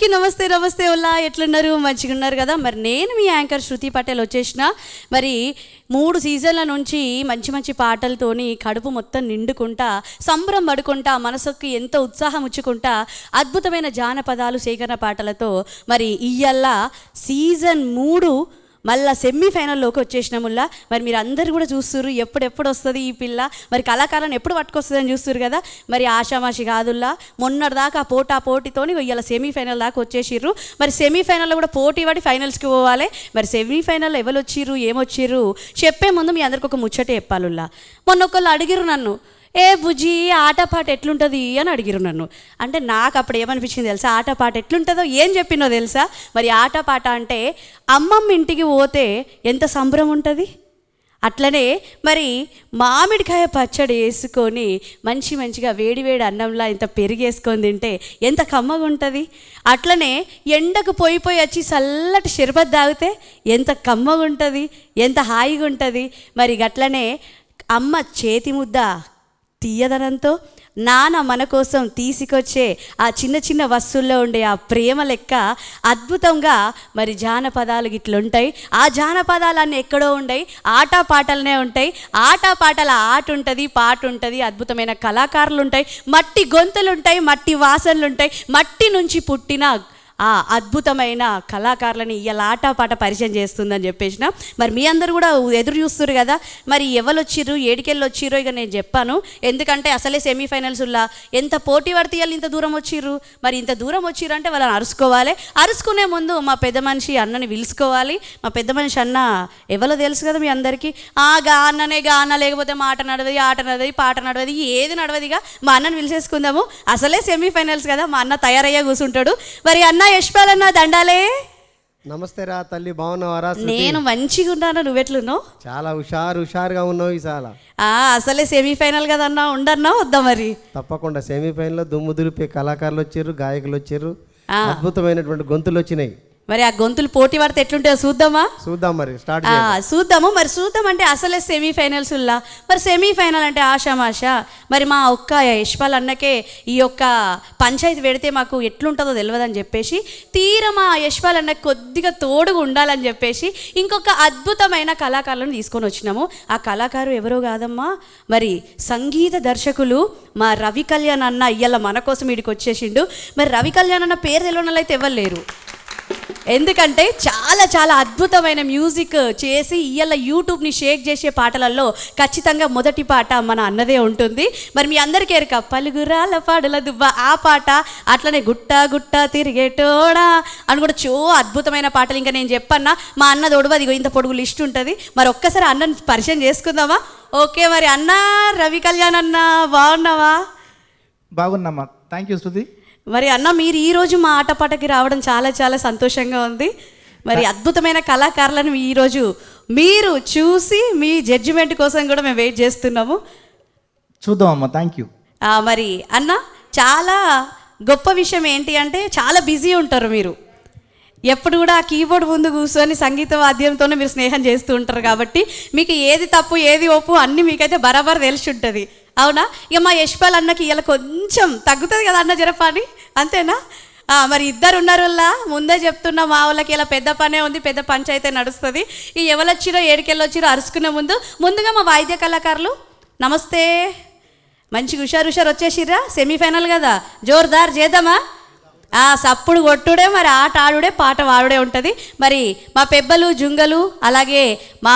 అందరికీ నమస్తే నమస్తే ఉల్లా ఎట్లున్నారు మంచిగా ఉన్నారు కదా. మరి నేను మీ యాంకర్ శృతి పటేల్ వచ్చేసిన. మరి 3 సీజన్ల నుంచి మంచి మంచి పాటలతోని కడుపు మొత్తం నిండుకుంటా సంబరం పడుకుంటా మనసుకి ఎంతో ఉత్సాహం ఉచ్చుకుంటా అద్భుతమైన జానపదాలు సేకరణ పాటలతో మరి ఇయ్యల్ల సీజన్ 3 మళ్ళీ సెమీఫైనల్లోకి వచ్చేసినాముల్లా. మరి మీరు అందరు కూడా చూస్తుర్రు ఎప్పుడెప్పుడు వస్తుంది ఈ పిల్ల, మరి కళాకారులను ఎప్పుడు పట్టుకొస్తుందని చూస్తుర్రు కదా. మరి ఆషామాషి కాదుల్లా, మొన్నటిదాకా పోటీతోని ఇవాళ సెమీఫైనల్ దాకా వచ్చేసిర్రు. మరి సెమీఫైనల్లో కూడా పోటీ పడి ఫైనల్స్కి పోవాలి. మరి సెమీఫైనల్లో ఎవరు వచ్చిర్రు ఏమొచ్చిర్రు చెప్పే ముందు మీ అందరికి ఒక ముచ్చటే చెప్పాలుల్లా. మొన్న ఒకళ్ళు అడిగిరు నన్ను, ఏ బుజ్జి ఆటపాట ఎట్లుంటుంది అని అడిగిరు నన్ను. అంటే నాకు అప్పుడు ఏమనిపించింది తెలుసా, ఆటపాట ఎట్లుంటుందో ఏం చెప్పినో తెలుసా. మరి ఆటపాట అంటే అమ్మమ్మ ఇంటికి పోతే ఎంత సంబరం ఉంటుంది, అట్లనే మరి మామిడికాయ పచ్చడి వేసుకొని మంచిగా వేడివేడి అన్నంలా ఇంత పెరిగేసుకొని తింటే ఎంత కమ్మగా ఉంటుంది. అట్లనే ఎండకు పోయి వచ్చి చల్లటి షర్బత్ తాగితే ఎంత కమ్మగా ఉంటుంది, ఎంత హాయిగా ఉంటుంది. మరి అట్లనే అమ్మ చేతి ముద్ద తీయదనంతో నాన్న మన కోసం తీసుకొచ్చే ఆ చిన్న చిన్న వస్తువుల్లో ఉండే ఆ ప్రేమ లెక్క అద్భుతంగా మరి జానపదాలు గిట్లుంటాయి. ఆ జానపదాలన్నీ ఎక్కడో ఉండయి, ఆటపాటలనే ఉంటాయి. ఆటపాటల ఆట ఉంటుంది, పాట ఉంటుంది, అద్భుతమైన కళాకారులు ఉంటాయి, మట్టి గొంతులు ఉంటాయి, మట్టి వాసనలు ఉంటాయి. మట్టి నుంచి పుట్టిన ఆ అద్భుతమైన కళాకారులని ఇవాళ ఆటపాట పరిచయం చేస్తుందని చెప్పేసిన. మరి మీ అందరు కూడా ఎదురు చూస్తున్నారు కదా. మరి ఎవరు వచ్చిర్రు ఏడికెళ్ళి వచ్చిర్రో ఇక నేను చెప్పాను, ఎందుకంటే అసలే సెమీఫైనల్స్లా ఎంత పోటీ పడితే ఇవాళ ఇంత దూరం వచ్చిర్రు. మరి ఇంత దూరం వచ్చిర్రు అంటే వాళ్ళని అరుచుకోవాలి. అరుచుకునే ముందు మా పెద్ద మనిషి అన్నని పిలుచుకోవాలి. మా పెద్ద మనిషి అన్న ఎవరో తెలుసు కదా మీ అందరికీ. గా అన్న లేకపోతే మాట నడవది, ఆట నడవది, పాట నడవది, ఏది నడవదిగా. మా అన్నని పిలిచేసుకుందాము. అసలే సెమీఫైనల్స్ కదా, మా అన్న తయారయ్యా కూర్చుంటాడు. మరి అన్న యశ్పాలన్న దండాలే. నమస్తే రా తల్లి, బాగున్నావారా? నేను మంచిగా ఉన్నాను, నువ్వెట్లున్నావు? చాలా హుషారుగా ఉన్నావు ఈసాల. అసలే సెమీఫైనల్ కదన్నా, ఉండన్నా వద్దా? మరి తప్పకుండా సెమీఫైనల్లో దుమ్ము దులిపే కళాకారులు వచ్చారు, గాయకులు వచ్చారు, అద్భుతమైనటువంటి గొంతులు వచ్చినాయి. మరి ఆ గొంతులు పోటీ పడితే ఎట్లుంటాయో చూద్దామా? చూద్దాం, మరి స్టార్ట్ చూద్దాము. మరి చూద్దాం అంటే అసలే సెమీఫైనల్స్ ఉల్లా. మరి సెమీఫైనల్ అంటే ఆషామాషా. మరి మా ఒక్క యశ్పాల్ అన్నకే ఈ యొక్క పంచాయతీ పెడితే మాకు ఎట్లుంటుందో తెలియదని చెప్పేసి తీరా మా యశ్పాల్ అన్నకి కొద్దిగా తోడుగా ఉండాలని చెప్పేసి ఇంకొక అద్భుతమైన కళాకారులను తీసుకొని వచ్చినాము. ఆ కళాకారు ఎవరో కాదమ్మా, మరి సంగీత దర్శకులు మా రవి కళ్యాణ్ అన్న ఇవాళ మన కోసం వీడికి వచ్చేసిండు. మరి రవి కళ్యాణ్ అన్న పేరు తెలియని వాళ్ళు అయితే ఎవరు లేరు, ఎందుకంటే చాలా అద్భుతమైన మ్యూజిక్ చేసి ఇవాళ యూట్యూబ్ని షేక్ చేసే పాటలలో ఖచ్చితంగా మొదటి పాట మన అన్నదే ఉంటుంది. మరి మీ అందరికీ ఎరక పలుగురాల పాడల దుబ్బ ఆ పాట, అట్లనే గుట్ట తిరిగేటోడా అని కూడా అద్భుతమైన పాటలు. ఇంకా నేను చెప్పన్నా మా అన్న తోడువది ఇంత పొడుగు లిస్ట్ ఉంటుంది. మరి ఒక్కసారి అన్నని పరిచయం చేసుకుందామా? ఓకే, మరి అన్న రవి కళ్యాణ్ అన్న బాగున్నావా? బాగున్నామా, థ్యాంక్ యూ శృతి. మరి అన్న మీరు ఈరోజు మా ఆటపాటకి రావడం చాలా సంతోషంగా ఉంది. మరి అద్భుతమైన కళాకారులను ఈరోజు మీరు చూసి మీ జడ్జిమెంట్ కోసం కూడా మేము వెయిట్ చేస్తున్నాము. చూద్దామమ్మా, థ్యాంక్ యూ. మరి అన్న చాలా గొప్ప విషయం ఏంటి అంటే చాలా బిజీ ఉంటారు మీరు, ఎప్పుడు కూడా ఆ కీబోర్డ్ ముందు కూర్చొని సంగీత వాద్యంతోనే మీరు స్నేహం చేస్తూ ఉంటారు. కాబట్టి మీకు ఏది తప్పు ఏది ఒప్పు అన్నీ మీకైతే బరాబర్ తెలిసి ఉంటుంది, అవునా? ఇక మా యశ్పాల్ అన్నకి ఇలా కొంచెం తగ్గుతుంది కదా అన్న జరపాని, అంతేనా? మరి ఇద్దరు ఉన్నారు వల్ల ముందే చెప్తున్నా, మా వాళ్ళకి ఇలా పెద్ద పనే ఉంది, పెద్ద పంచాయితీ నడుస్తుంది. ఇక ఎవరు వచ్చిరో ఏడికెళ్ళి వచ్చిరో అరుచుకునే ముందుగా మా వాయిద్య కళాకారులు నమస్తే. మంచిగా హుషారు వచ్చేసిర్రా, సెమీఫైనల్ కదా, జోర్దార్ చేద్దామా? సప్పుడు కొట్టుడే, మరి ఆట ఆడుడే, పాట వాడుడే ఉంటుంది. మరి మా పెబ్బలు జుంగలు అలాగే మా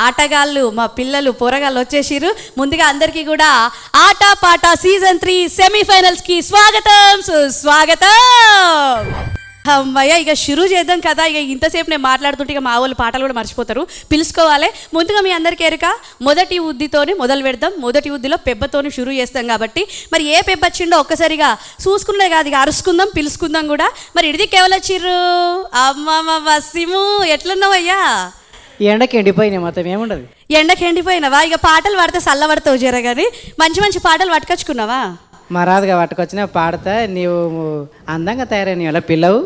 ఆటగాళ్ళు మా పిల్లలు పోరగాళ్ళు వచ్చేసిర్రు. ముందుగా అందరికీ కూడా ఆట పాట సీజన్ 3 సెమీఫైనల్స్కి స్వాగతం సుస్వాగతం. అమ్మయ్య, ఇక షురూ చేద్దాం కదా. ఇక ఇంతసేపు నేను మాట్లాడుతుంటే ఇక మా వాళ్ళు పాటలు కూడా మర్చిపోతారు, పిలుచుకోవాలి. ముందుగా మీ అందరికీ ఎరుక మొదటి ఉద్దితోని మొదలు పెడదాం. మొదటి ఉద్దిలో పెబ్బతోని షురూ చేస్తాం కాబట్టి మరి ఏ పెబ్బ వచ్చిండో ఒక్కసారిగా చూసుకునే కాదు, ఇక అరుచుకుందాం పిలుచుకుందాం కూడా. మరి ఇడిది కేవలం వచ్చిర్రు అమ్మ వసిము, ఎట్లున్నావయ్యా? ఎండకి ఎండిపోయినాయి, మొత్తం ఏముండదు. ఎండకి ఎండిపోయినావా? ఇక పాటలు పాడితే చల్ల పడతావు జర, కానీ మంచి పాటలు పట్టుకొచ్చుకున్నావా? మరాదుగా పట్టుకొచ్చినా పాడతా. నీవు అందంగా తయారైన ఎలా పిల్లవు?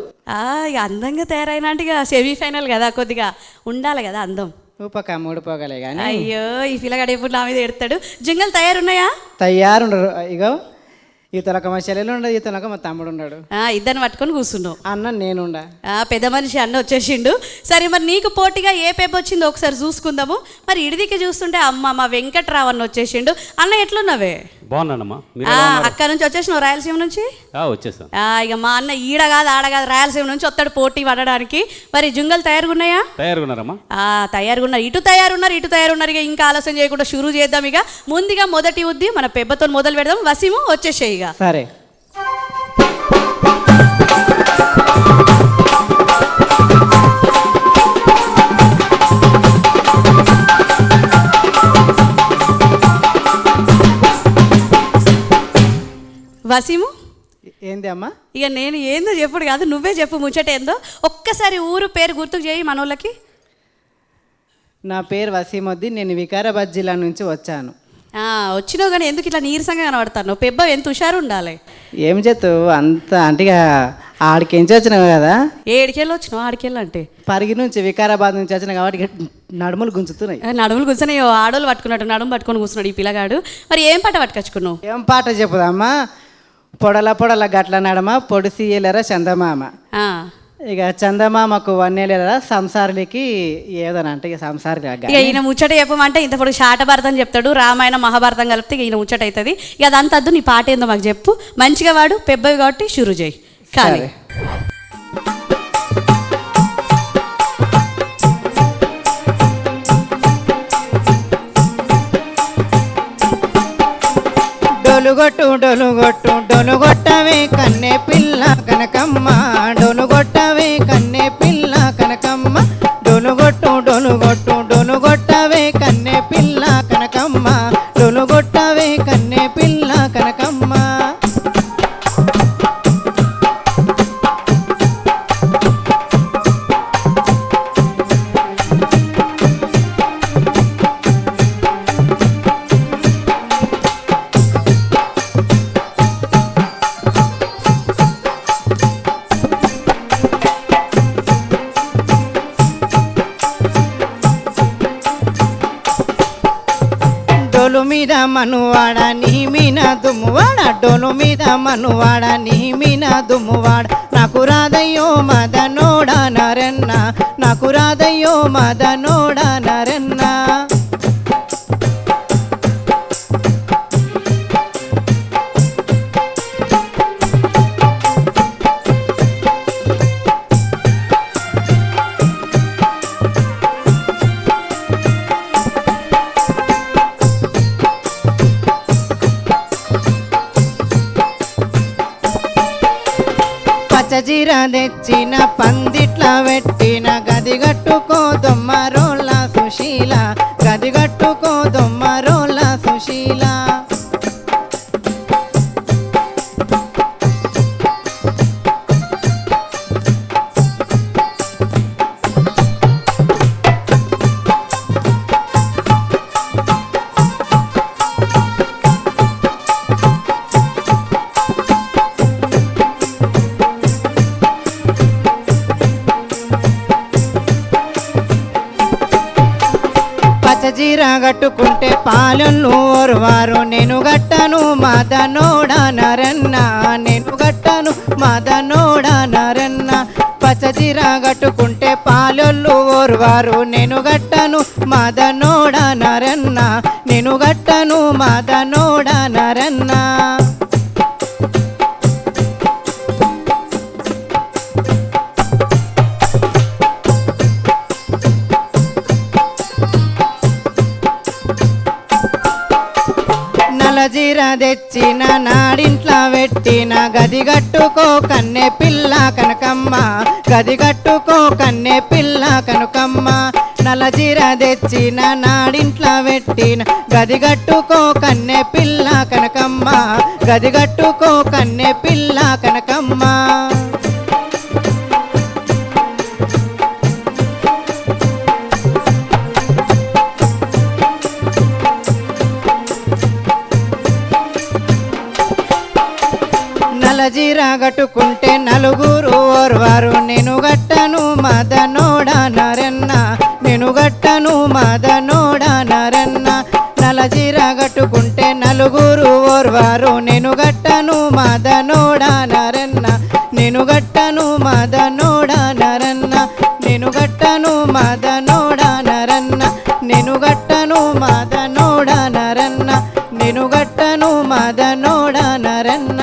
ఇక అందంగా తయారైనా అంటే ఇక సెమీఫైనల్ కదా, కొద్దిగా ఉండాలి కదా అందం. ఊపక మూడిపోగలే కానీ. అయ్యో, ఈ పిల్లగాడు ఎప్పుడు నా మీద ఎడతాడు. జంగల్ తయారున్నాయా? తయారుండరు. ఇగో ఈతలొక మా చెల్లెలు ఉండదు, ఈతలొక మా తమ్ముడు ఉన్నాడు. ఇద్దరిని పట్టుకొని కూర్చున్నావు. అన్న నేనుండా. పెద్ద మనిషి అన్న వచ్చేసిండు. సరే మరి నీకు పోటీగా ఏ పేప వచ్చిందో ఒకసారి చూసుకుందాము. మరి ఇడిదికి చూస్తుంటే అమ్మ మా వెంకట్రావు అన్న వచ్చేసిండు. అన్న ఎట్లున్నావే? బాగున్నానమ్మా. అక్కడ నుంచి వచ్చేసినావు రాయలసీమ నుంచి? వచ్చేసాను. ఇక మా అన్న ఈడ కాదు ఆడ కాదు రాయలసీమ నుంచి వస్తాడు పోటీ పడడానికి. మరి జుంగలు తయారుగా ఉన్నాయా? తయారుగున్నారమ్మా. తయారుగా ఉన్నారు. ఇటు తయారున్నారు. ఇక ఇంకా ఆలస్యం చేయకుండా షురూ చేద్దాం. ఇక ముందుగా మొదటి ఉద్ది మన పెబ్బతో మొదలు పెడదాం. వసీము వచ్చేసేయి. ఇక సరే. వసీము ఏంది అమ్మా? ఇక నేను ఏందో చెప్పుడు కాదు, నువ్వే చెప్పు ముచ్చట ఏందో. ఒక్కసారి ఊరు పేరు గుర్తుకు చేయి మనోళ్ళకి. నా పేరు వసీముద్దీన్. నేను వికారాబాద్ జిల్లా నుంచి వచ్చాను. వచ్చినావు కానీ ఎందుకు ఇట్లా నీరసంగా కనబడతాను? పెబ్బ ఎంత హుషారు ఉండాలి. ఏం చేస్తావు అంత అంటే ఆడికెంచి వచ్చినావు కదా. ఏడికెళ్ళి వచ్చినావు? ఆడికెళ్ళి అంటే పరిగి నుంచి వికారాబాద్ నుంచి వచ్చిన కాబట్టి నడుములు గుంజుతున్నాయి. నడుములు కూర్చొని ఆడోళ్ళు పట్టుకున్నట్టు నడుము పట్టుకొని కూర్చున్నాడు ఈ పిల్లగాడు. మరి ఏం పాట పట్టుకొచ్చుకున్నావు? ఏం పాట చెప్పుదమ్మా? పొడల పొడల గట్ల నడమ పొడిసియలరా చందమామ. ఇక చందమామకు వన్నేలేరా సంసారులకి ఏదనంటే ఇక సంసారి. ఇక ఈయన ముచ్చట చెప్పమంటే ఇంత పొడుగు శాటభారతం చెప్తాడు, రామాయణ మహాభారతం కలిపితే ఈయన ముచ్చట అవుతుంది. ఇక అదంతా నీ పాట ఏందో మాకు చెప్పు. మంచిగా వాడు పెబ్బవి కాబట్టి షురు చేయి. కానీ డొలుగొట్టవే కన్నే పిల్ల కనకమ్మ. డొలుగొట్టవే కన్నే పిల్ల కనకమ్మ. డొలుగొట్టవే కన్నే పిల్ల కనకమ్మ. డొలుగొట్టవే కన్నే పిల్ల కనకమ్మ. డోలు మీద మనువాడ నీ మీన దుమ్మువాడ. డోలు మీద మనువాడ నీ మీన దుమ్మువాడ. నాకు రాదయ్యో మదనోడ నరన్న. నాకు రాదయ్యో మదనోడ నరన్న. పచ్చజీర తెచ్చిన పందిట్ల పెట్టిన గదిగట్టుకో దొమ్మరోళ్ళ సుశీల. గదిగట్టుకో దొమ్మరోళ్ళ సుశీల. పచ్చజీర గట్టుకుంటే పాలెళ్ళు ఓర్వారు. నేను గట్టను మదనోడ నరన్న. నేను గట్టను మదనోడ నరన్న. పచ్చజీర గట్టుకుంటే పాలెళ్ళు ఓర్వారు. నేను గట్టను మదనోడ నరన్న. నేను గట్టను మదనోడ నరన్న. నలజీర తెచ్చిన నాడింట్ల పెట్టిన గదిగట్టుకో కన్నె పిల్ల కనకమ్మ. గదిగట్టుకో కన్నె పిల్ల కనకమ్మ. నలజీర తెచ్చిన నాడింట్ల పెట్టిన గదిగట్టుకో కన్నె పిల్ల కనకమ్మ. గదిగట్టుకో కన్నె పిల్ల కనకమ్మ. నలజీర గట్టుకుంటే నలుగురు ఓర్వారు. నేను గట్టను మదనోడ నరన్న. నేను గట్టను మదనోడ నరన్న. నలజీర గట్టుకుంటే నలుగురు ఓర్వారు. నేను గట్టను నేను గట్టను మదనోడ నరన్న నేను గట్టను మదనోడ నరన్న.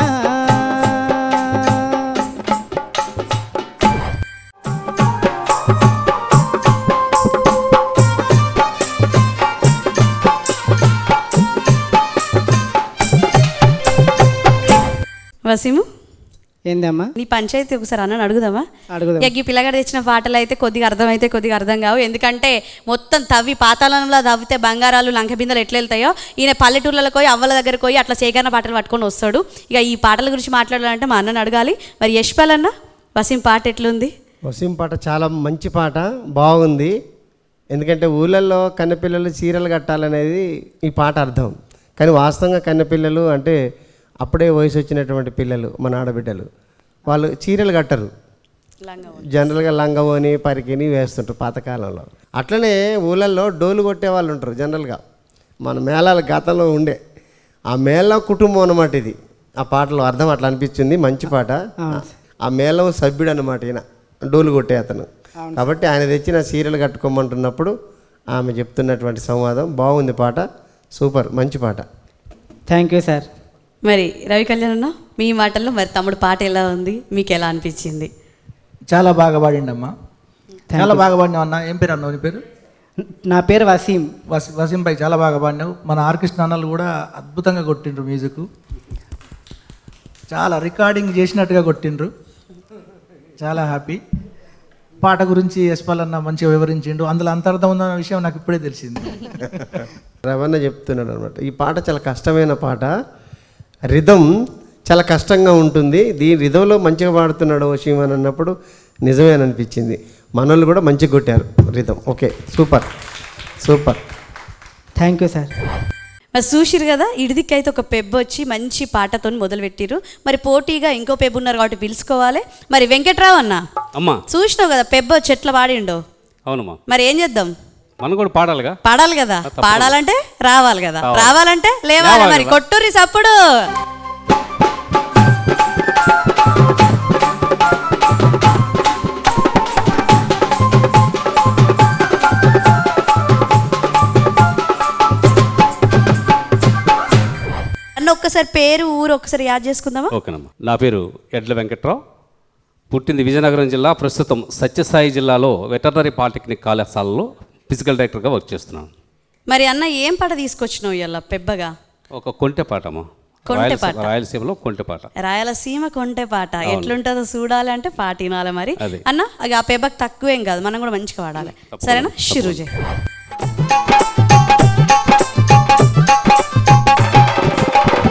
వసీము, ఏందమ్మా? నీ పంచాయతీ ఒకసారి అన్నని అడుగుదామా? అడుగుదాం. ఈ పిల్లగాడు తెచ్చిన పాటలు అయితే కొద్దిగా అర్థమైతే కొద్దిగా అర్థం కావు. ఎందుకంటే మొత్తం తవ్వి పాతాళంలో తవ్వితే బంగారాలు లంక బిందెలు ఎట్లా వెళ్తాయో ఈయన పల్లెటూర్లకు పోయి అవ్వల దగ్గరకు పోయి అట్లా సేకరణ పాటలు పట్టుకొని వస్తాడు. ఇక ఈ పాటల గురించి మాట్లాడాలంటే మా అన్నని అడగాలి. మరి యశ్పాల్ అన్న, వసీం పాట ఎట్లుంది? వసీం పాట చాలా మంచి పాట, బాగుంది. ఎందుకంటే ఊళ్ళల్లో కన్నెపిల్లలు చీరలు కట్టాలనేది ఈ పాట అర్థం. కానీ వాస్తవంగా కన్నెపిల్లలు అంటే అప్పుడే వయసు వచ్చినటువంటి పిల్లలు, మన ఆడబిడ్డలు, వాళ్ళు చీరలు కట్టరు. జనరల్గా లంగవోని పరికిని వేస్తుంటారు పాతకాలంలో. అట్లనే ఊళ్ళల్లో డోలు కొట్టే వాళ్ళు ఉంటారు. జనరల్గా మన మేళాల గతంలో ఉండే ఆ మేళం కుటుంబం అన్నమాట ఇది. ఆ పాటలో అర్థం అట్లా అనిపించింది. మంచి పాట. ఆ మేళం సభ్యుడు అన్నమాట ఈయన, డోలు కొట్టే అతను. కాబట్టి ఆయన తెచ్చిన చీరలు కట్టుకోమంటున్నప్పుడు ఆమె చెప్తున్నటువంటి సంవాదం బాగుంది. పాట సూపర్, మంచి పాట. Thank you sir. మరి రవి కళ్యాణ్ అన్న, మీ మాటల్లో మరి తమ్ముడు పాట ఎలా ఉంది, మీకు ఎలా అనిపించింది? చాలా బాగా పాడిండమ్మా, చాలా బాగా పాడినావు అన్న. ఏం పేరు అన్నావు నీ పేరు? నా పేరు వసీం. వసీం భాయ్, చాలా బాగా పాడినావు. మన ఆర్కెస్ట్రా అన్నలు కూడా అద్భుతంగా కొట్టిండ్రు మ్యూజిక్, చాలా రికార్డింగ్ చేసినట్టుగా కొట్టిండ్రు. చాలా హ్యాపీ. పాట గురించి యశ్పాల్ అన్న మంచిగా వివరించిండు. అందులో అంతర్థం ఉన్న విషయం నాకు ఇప్పుడే తెలిసింది. రవణ చెప్తున్నాడు అనమాట. ఈ పాట చాలా కష్టమైన పాట, రిధం చాలా కష్టంగా ఉంటుంది. దీని రిధంలో మంచిగా పాడుతున్నాడు వసీం అని అన్నప్పుడు నిజమే అని అనిపించింది. మనోళ్ళు కూడా మంచిగా కొట్టారు rhythm. Okay, super super. Thank you sir. మరి చూసిరు కదా, ఇడిదిక్కైతే ఒక పెబ్బు వచ్చి మంచి పాటతో మొదలుపెట్టిరు. మరి పోటీగా ఇంకో పెబ్బు ఉన్నారు కాబట్టి పిలుచుకోవాలి. మరి వెంకట్రావు అన్న, అమ్మా చూసినావు కదా పెబ్బు వచ్చి ఎట్లా పాడిండో. అవునమ్మా, మరి ఏం చేద్దాం? మనం కూడా పాడాలిగా. పాడాలి కదా, పాడాలంటే రావాలి కదా, రావాలంటే లేవాలి. మరి కొట్టుర్రి సప్పుడు. అన్న ఒక్కసారి పేరు ఊరు ఒకసారి యాద్ చేసుకుందామా? ఓకేనమ్మా. నా పేరు ఎడ్ల వెంకట్రావు, పుట్టింది విజయనగరం జిల్లా, ప్రస్తుతం సత్యసాయి జిల్లాలో వెటర్నరీ పాలిటెక్నిక్ కళాశాలలో ఫిజికల్ డైరెక్టర్గా వర్క్ చేస్తున్నాను. మరి అన్న ఏం పాట తీసుకొచ్చినావు ఇలా పెబ్బగా? ఒక కొంటె పాటమ్మా, కొంటె పాట. రాయలసీమలో కొంటె పాట. రాయలసీమ కొంటె పాట ఎట్లుంటుందో చూడాలంటే పాట వినాలి. మరి అదే. అన్న అది ఆ పెబ్బకి తక్కువేం కాదు, మనం కూడా మంచిగా వాడాలి. సరేనా? షురూజే.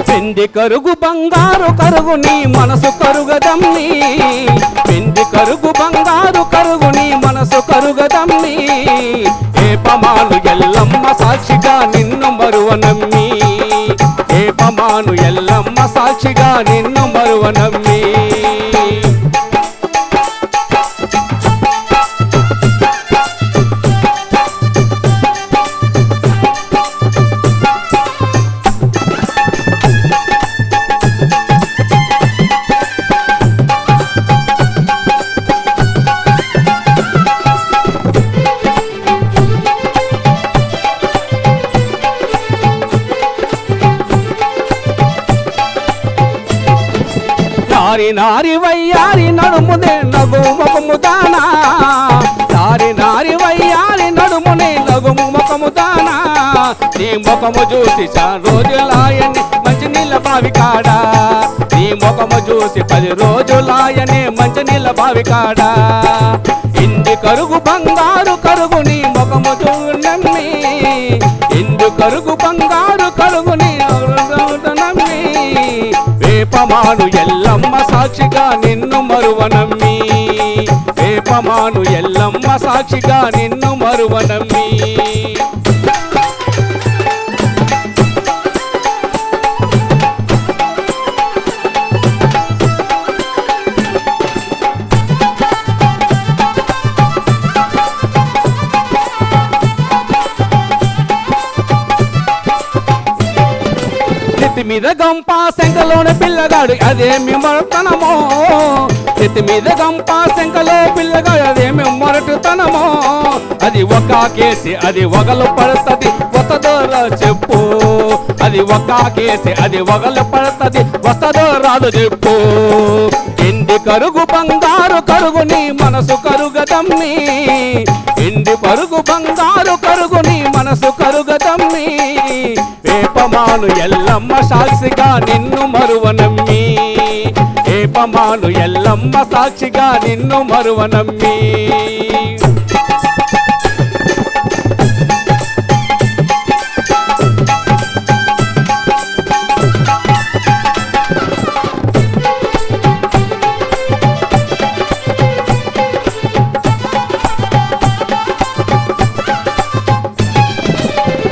పెండి కరుగు బంగారు కరుగు నీ మనసు కరుగదమ్మి, పెండి కరుగు బంగారు కరుగు నీ మనసు కరుగదమ్మి, ఏ పమాను ఎల్లమ్మ సాక్షిగా నిన్ను మరువనమ్మి, ఏ పమాను ఎల్లమ్మ సాక్షిగా నిన్ను మరువనమ్మి. నారి నారి వయ్యారి నడుమునే నగుము ముఖము దానా, నారి నారి వయ్యారి నడుమునే నగుము ముఖము దానా, నీ ముఖము చూసి రోజులాయని మంచి నీళ్ళ బావి కాడా, నీ ముఖము చూసి 10 రోజులాయని మంచి నీళ్ళ బావి కాడా, ఇంది కరుగు బంగారు కరుగు నీ ముఖము చూడమ్మి, ఇందు కరుగు బంగారు కరుగు నీ నమ్మి, వేపమాను ఎల్లమ్మ సాక్షిగా నిన్ను మరువనమ్మి, వేపమాను ఎల్లమ్మ సాక్షిగా నిన్ను మరువనమ్మి. నెత్తి మీద గంప శంకలోని పిల్లగాడు అదేమి మొరటనమో, నెత్తి మీద గంప శంకలో పిల్లగాడు అదేమి మొరటుతనమో, అది ఒక కేసి అది వగలు పడుతుంది వస్తదోరా చెప్పు, అది ఒక కేసి అది వగలు పడుతుంది వస్తదో రాదు చెప్పు. ఎండి కరుగు బంగారు కరుగు నీ మనసు కరుగదమ్మి, ఎండి పరుగు బంగారు కరుగు నీ మనసు కరుగదమ్మి, వేపమాను ఎల్లమ్మ సాక్షిగా నిన్ను మరువనమ్మి, వేపమాను ఎల్లమ్మ సాక్షిగా నిన్ను మరువనమ్మి.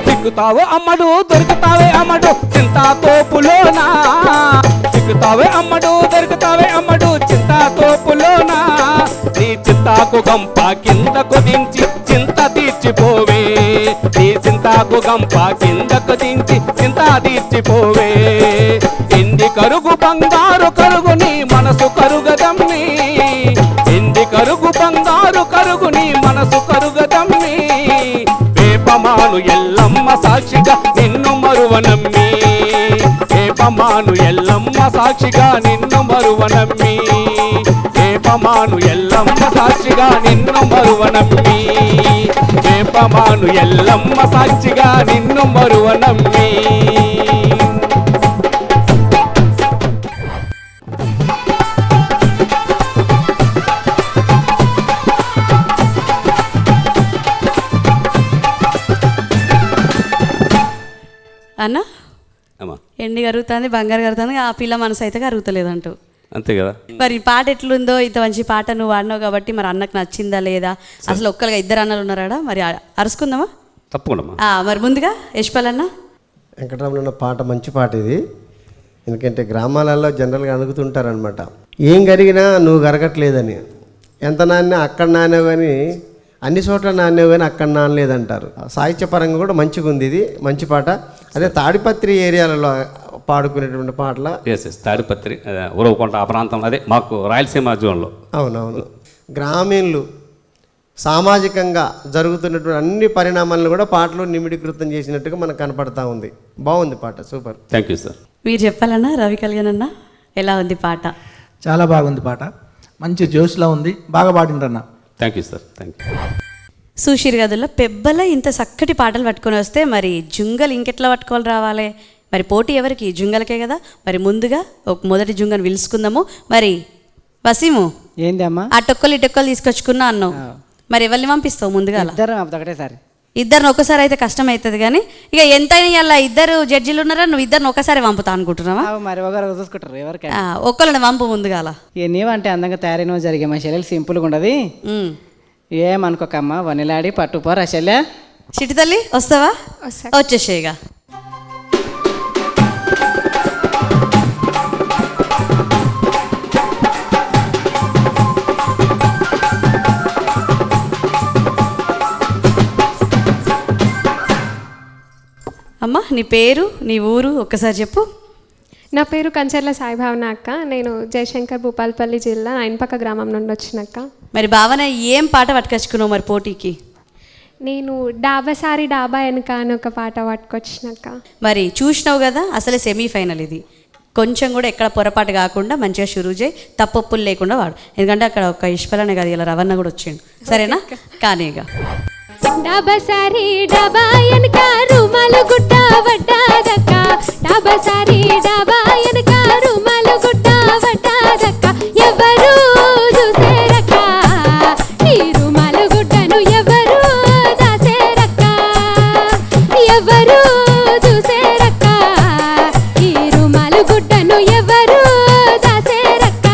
చిక్కుతావే అమ్మడు దొరుకుతావే అమ్మడు చింతా తోపులోనా, చిక్కుతావే అమ్మడు దొరుకుతావే అమ్మడు చింతా తోపులోనా, నీ చింతాకు గంప కిందకు దించి చింత తీర్చిపోవే, నీ చింతాకు గంప కిందకు దించి చింత తీర్చిపోవే. ఎండి కరుగు బంగారు కరుగు నీ మనసు కరుగదమ్మి, ఎండి కరుగు బంగారు కరుగు నీ మనసు కరుగదమ్మి, వేపమాను ఎల్లమ్మ సాక్షిగా నిన్ను మరువనమ్మి, వేపమాను ఎల్లమ్మ సాక్షిగా నిన్ను మరువనమ్మి, వేపమాను ఎల్లమ్మ సాక్షిగా నిన్ను మరువనమ్మి, వేపమాను ఎల్లమ్మ సాక్షిగా నిన్ను మరువనమ్మి. అన్న అమ్మా ఎండి కరుగుతుంది బంగారు కరుగుతుంది, ఆ పిల్ల మనసు అయితే కరుగుతలేదంటూ. అంతే కదా. మరి పాట ఎట్లుందో, ఇంత మంచి పాట నువ్వు ఆడినావు కాబట్టి మరి అన్నకు నచ్చిందా లేదా, అసలు ఒక్కరుగా ఇద్దరు అన్నలు ఉన్నారా మరి అరుచుకుందామా? తప్పకుండా. మరి ముందుగా యశ్పాల్ అన్న. వెంకటరమణ పాట మంచి పాట ఇది. ఎందుకంటే గ్రామాలలో జనరల్గా అడుగుతుంటారనమాట, ఏం కరిగినా నువ్వు కరగట్లేదని, ఎంత నాన్న అక్కడ నానేవు కానీ అన్ని చోట్ల నానేవు కానీ అక్కడ నానలేదంటారు. సాహిత్యపరంగా కూడా మంచిగా ఉంది ఇది, మంచి పాట. అదే తాడిపత్రి ఏరియాలలో పాడుకునేటువంటి పాటల. ఎస్ తాడిపత్రి ఉరవకొండ ఆ ప్రాంతం, అదే మాకు రాయలసీమ జోన్లో. అవునవును. గ్రామీణులు సామాజికంగా జరుగుతున్నటువంటి అన్ని పరిణామాలను కూడా పాటలో నిమిడీకృతం చేసినట్టుగా మనకు కనపడతా ఉంది. బాగుంది పాట, సూపర్. Thank you sir. మీరు చెప్పాలన్నా రవి కళ్యాణ్ అన్న, ఎలా ఉంది పాట? చాలా బాగుంది పాట, మంచి జోష్లా ఉంది, బాగా పాడిండ్రన్న. Thank you sir. Thank you. సుశీర్ గదుల్లో పెబ్బల ఇంత చక్కటి పాటలు పట్టుకొని వస్తే మరి జుంగలు ఇంకెట్లా పట్టుకోవాలి రావాలి? మరి పోటీ ఎవరికి? జుంగలకే కదా. మరి ముందుగా ఒక మొదటి జుంగను పిలుచుకుందాము. మరి వసీము, ఏంది అమ్మా? ఆ టొక్కలు ఈ టొక్కలు తీసుకొచ్చుకున్నా అన్నావు, మరి ఎవరిని పంపిస్తావు ముందుగా? ఇద్దరు ఒకటేసారి. ఇద్దరిని ఒకసారి అయితే కష్టం అవుతుంది కానీ, ఇక ఎంతైనా ఇలా ఇద్దరు జడ్జిలు ఉన్నారా, నువ్వు ఇద్దరిని ఒకసారి పంపుతా అనుకుంటున్నావా? మరి ఒకరు చూసుకుంటారు ఎవరికి. ఒక్కళ్ళని పంపు ముందుగాల. ఇక నీవంటే అందంగా తయారైన జరిగే మా చెల్లెలు సింపుల్గా ఉండదు, ఏమనుకోకమ్మా. వనిలాడి పట్టుపోరా చెల్లె. చిట్టి తల్లి వస్తావా? వచ్చేసేగా. అమ్మా నీ పేరు, నీ ఊరు ఒక్కసారి చెప్పు. నా పేరు కంచర్ల సాయిభావన అక్క. నేను జయశంకర్ భూపాలపల్లి జిల్లా నైన్పక్క గ్రామం నుండి వచ్చినక్క. మరి భావన ఏం పాట పట్టుకొచ్చుకున్నావు మరి పోటీకి? నేను డాబాసారి డాబా వెనుక అని ఒక పాట పట్టుకొచ్చినాక. మరి చూసినావు కదా, అసలే సెమీఫైనల్ ఇది. కొంచెం కూడా ఎక్కడ పొరపాటు కాకుండా మంచిగా షురూ చేయి, తప్పొప్పులు లేకుండా వాడు. ఎందుకంటే అక్కడ ఒక ఇష్పలనే కాదు, ఇలా రవణ కూడా వచ్చిండు. సరేనా? కానీగా. డాబాసారి డాబా వెనుక రుమాలు గుట్ట వడ్డాదక్క, డాబాసారి డాబా వెనుక రుమాలు గుట్ట వడ్డాదక్క, ఎవరు చూసేరక్క ఈ రుమాలు గుట్టను, ఎవరు దాసేరక్క, ఎవరు చూసేరక్క ఈ రుమాలు గుట్టను, ఎవరు దాసేరక్క.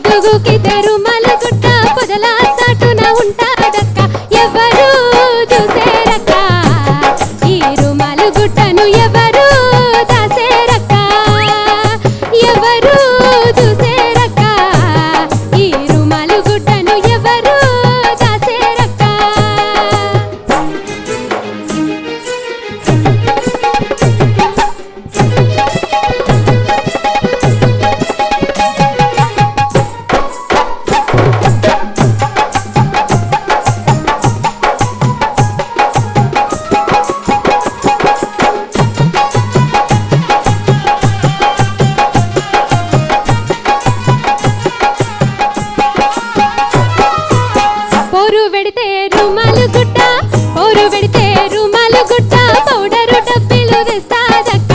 పొద్దుగుకితే రుమాలు గుట్ట పొదల చాటున ఉంటాదక్క ఎవరు చూసేరక్క ఈ రుమాలు గుట్టను ఎవరు దాసేరక్క ఎవరు చూసేరక్క ఈ రుమాలు గుట్టను ఎవరు దాసేరక్క పోరు పెడితే రుమాలు గుట్ట పోరు పెడితే రుమాలు గుట్ట పౌడరు డబ్బిలు తెస్తాదక్క